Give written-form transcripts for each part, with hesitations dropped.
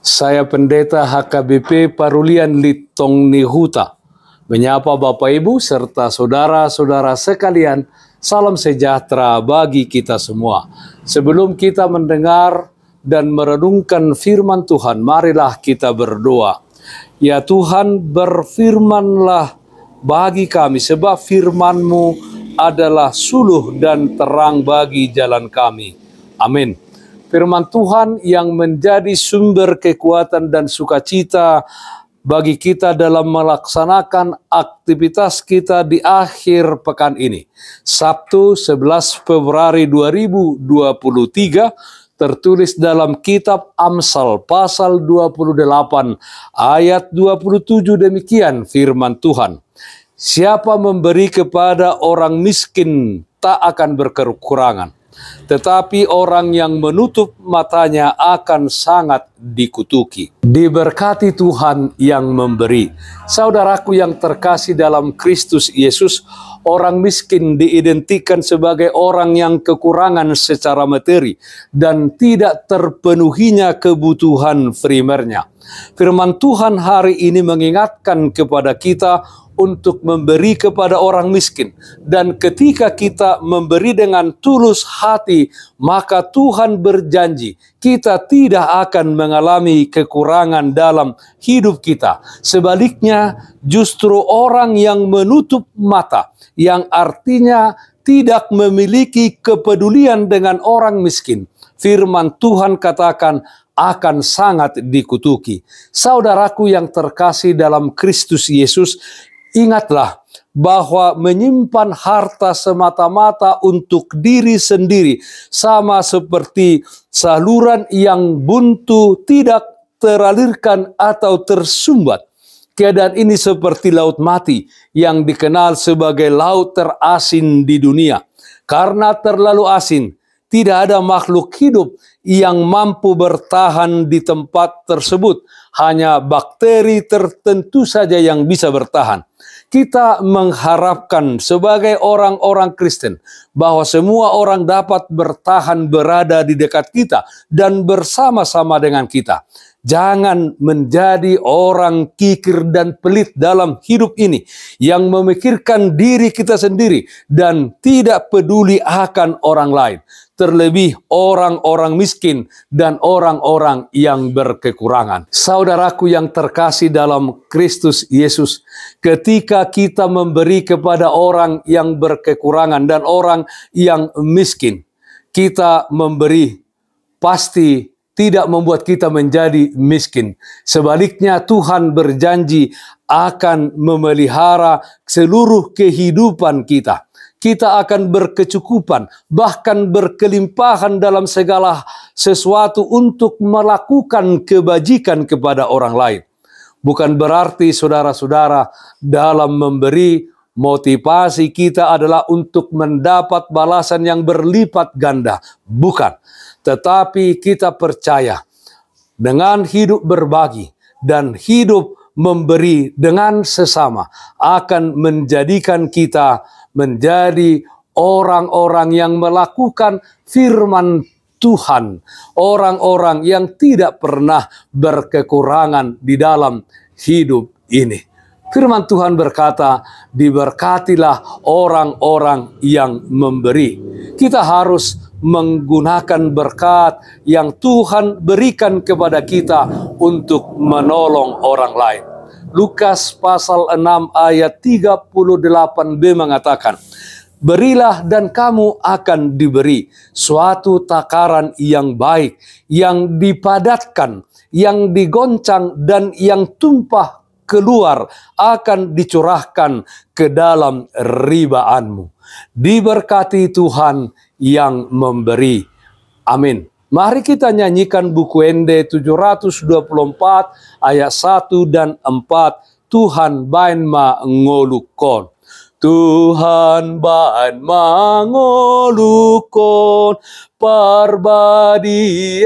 Saya Pendeta HKBP Parulian Litong Nihuta, menyapa Bapak Ibu serta saudara-saudara sekalian, salam sejahtera bagi kita semua. Sebelum kita mendengar dan merenungkan firman Tuhan, marilah kita berdoa. Ya Tuhan, berfirmanlah bagi kami, sebab firman-Mu adalah suluh dan terang bagi jalan kami. Amin. Firman Tuhan yang menjadi sumber kekuatan dan sukacita bagi kita dalam melaksanakan aktivitas kita di akhir pekan ini. Sabtu 11 Februari 2023 tertulis dalam kitab Amsal pasal 28 ayat 27, demikian firman Tuhan. Siapa memberi kepada orang miskin tak akan berkekurangan, tetapi orang yang menutup matanya akan sangat dikutuki. Diberkati Tuhan yang memberi. Saudaraku yang terkasih dalam Kristus Yesus, orang miskin diidentikan sebagai orang yang kekurangan secara materi dan tidak terpenuhinya kebutuhan primernya. Firman Tuhan hari ini mengingatkan kepada kita untuk memberi kepada orang miskin. Dan ketika kita memberi dengan tulus hati, maka Tuhan berjanji kita tidak akan mengalami kekurangan dalam hidup kita. Sebaliknya, justru orang yang menutup mata, yang artinya tidak memiliki kepedulian dengan orang miskin, firman Tuhan katakan akan sangat dikutuki. Saudaraku yang terkasih dalam Kristus Yesus, ingatlah bahwa menyimpan harta semata-mata untuk diri sendiri sama seperti saluran yang buntu tidak teralirkan atau tersumbat. Keadaan ini seperti laut mati yang dikenal sebagai laut terasin di dunia. Karena terlalu asin, tidak ada makhluk hidup yang mampu bertahan di tempat tersebut. Hanya bakteri tertentu saja yang bisa bertahan. Kita mengharapkan sebagai orang-orang Kristen bahwa semua orang dapat bertahan berada di dekat kita dan bersama-sama dengan kita. Jangan menjadi orang kikir dan pelit dalam hidup ini yang memikirkan diri kita sendiri dan tidak peduli akan orang lain. Terlebih orang-orang miskin dan orang-orang yang berkekurangan. Saudaraku yang terkasih dalam Kristus Yesus, ketika kita memberi kepada orang yang berkekurangan dan orang yang miskin, kita memberi pasti tidak membuat kita menjadi miskin. Sebaliknya, Tuhan berjanji akan memelihara seluruh kehidupan kita. Kita akan berkecukupan, bahkan berkelimpahan dalam segala sesuatu untuk melakukan kebajikan kepada orang lain. Bukan berarti saudara-saudara dalam memberi motivasi kita adalah untuk mendapat balasan yang berlipat ganda. Bukan. Tetapi kita percaya dengan hidup berbagi dan hidup memberi dengan sesama akan menjadikan kita menjadi orang-orang yang melakukan firman Tuhan, orang-orang yang tidak pernah berkekurangan di dalam hidup ini. Firman Tuhan berkata, diberkatilah orang-orang yang memberi. Kita harus menggunakan berkat yang Tuhan berikan kepada kita untuk menolong orang lain. Lukas pasal 6 ayat 38b mengatakan, berilah dan kamu akan diberi suatu takaran yang baik, yang dipadatkan, yang digoncang dan yang tumpah keluar akan dicurahkan ke dalam ribaanmu. Diberkati Tuhan yang memberi. Amin. Mari kita nyanyikan buku Ende 724 ayat 1 dan 4. Tuhan bain mangolukon. Tuhan bain mangolukon. Parbadiai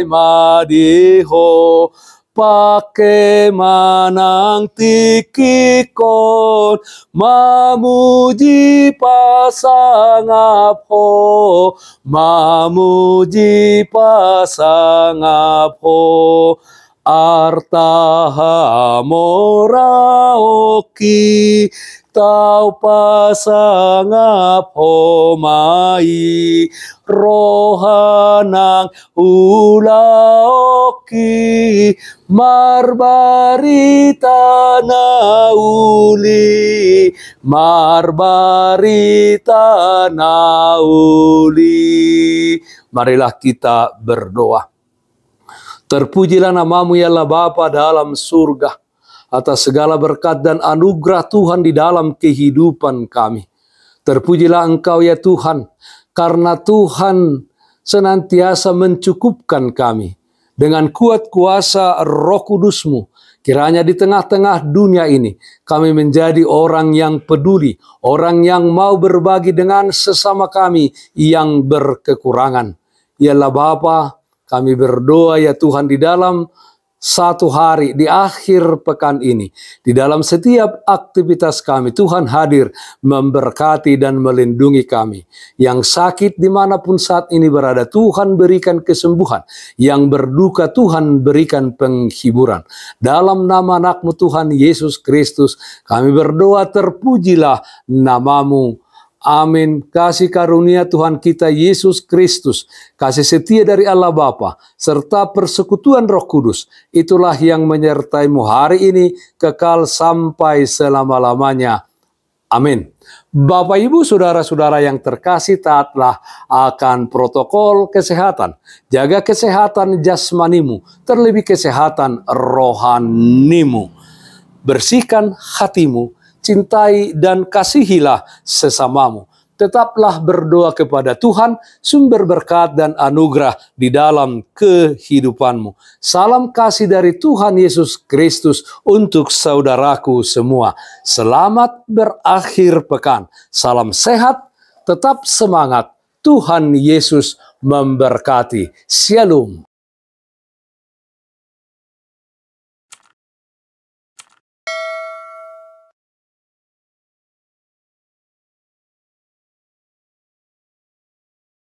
madiho. Pake manang tikikon, mamuji pasangapo, mamuji pasangapo. artaha moraoki, tau pasangap homai, rohanang ulaoki, marbarita nauli, marbarita nauli. Marilah kita berdoa. Terpujilah namamu ya Allah Bapa dalam surga, atas segala berkat dan anugerah Tuhan di dalam kehidupan kami. Terpujilah Engkau ya Tuhan, karena Tuhan senantiasa mencukupkan kami dengan kuat kuasa Roh Kudus-Mu. Kiranya di tengah-tengah dunia ini kami menjadi orang yang peduli, orang yang mau berbagi dengan sesama kami yang berkekurangan. Ya Allah Bapa, kami berdoa ya Tuhan di dalam satu hari, di akhir pekan ini, di dalam setiap aktivitas kami, Tuhan hadir memberkati dan melindungi kami. Yang sakit dimanapun saat ini berada, Tuhan berikan kesembuhan. Yang berduka, Tuhan berikan penghiburan. Dalam nama anak-Mu Tuhan Yesus Kristus, kami berdoa, terpujilah namamu. Amin. Kasih karunia Tuhan kita Yesus Kristus, kasih setia dari Allah Bapa, serta persekutuan Roh Kudus, itulah yang menyertai-Mu hari ini, kekal sampai selama-lamanya. Amin. Bapak, Ibu, Saudara-saudara yang terkasih, taatlah akan protokol kesehatan. Jaga kesehatan jasmanimu, terlebih kesehatan rohanimu. Bersihkan hatimu, cintai dan kasihilah sesamamu. Tetaplah berdoa kepada Tuhan, sumber berkat dan anugerah di dalam kehidupanmu. Salam kasih dari Tuhan Yesus Kristus untuk saudaraku semua. Selamat berakhir pekan. Salam sehat, tetap semangat. Tuhan Yesus memberkati. Shalom.